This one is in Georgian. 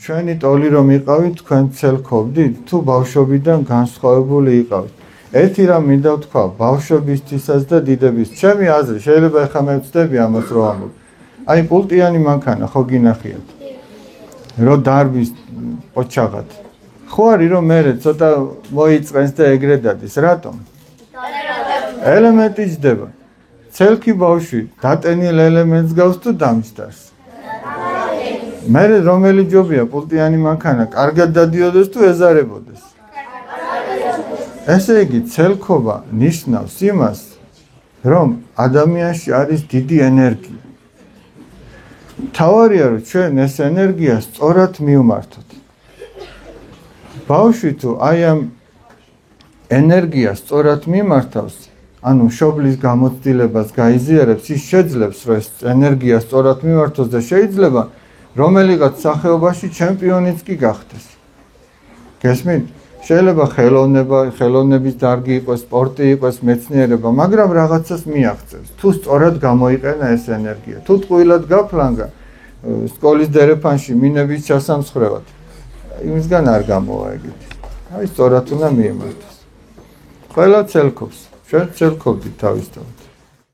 ჩვენი ტოლი რომ იყავით, თქვენ ცელქობდით, თუ ბავშვობიდან განსხვავებული იყავით. ერთი რამ მინდა ვთქვა, ბავშვობისთვისაც და დიდების. ჩემი აზრი, შეიძლება ეხლა მე ვწდები ამას რო ამბობ. აი პულტიანი მანქანა ხო გინახიათ? რო დარბის ოჩაღად. ხო არის რომ მე ცოტა მოიწყენს და ეგრე დადის, რატომ? ელემენტი ჯდება. ცელქი ბავშვი დატენილ ელემენტს გავს თუ დამჯდარს? მე რომელი ჯობია პულტიანი მანქანა კარგად დადიოდეს თუ ეზარებოდეს? ესე იგი ცელქობა ნიშნავს იმას, რომ ადამიანში არის დიდი ენერგია. თავარია რომ ჩვენ ეს ენერგია სწორად მივმართოთ. ბავშვი თუ აი ამ ენერგიას სწორად მიმართავს, ანუ მშობლის გამოცდილებას გაიზიარებს, ის შეძლებს რომ ეს ენერგია სწორად მიმართოს და შეიძლება რომელიღაც სახეობაში ჩემპიონიც კი გახდეს. გესმით? შეიძლება ხელოვნების დარგი იყოს, სპორტი იყოს, მეცნიერება, მაგრამ რაღაცას მიაღწევს. თუ სწორად გამოიყენა ეს ენერგია, თუ ტყუილად გაფლანგა სკოლის დერეფანში მინების ჩასამსხვრევად, იმისგან არ გამოვა ეგეთი. აი სწორად უნდა მიემართოს. ყველა ცელქობს. ჩვენ ცელქობდით თავისთავად.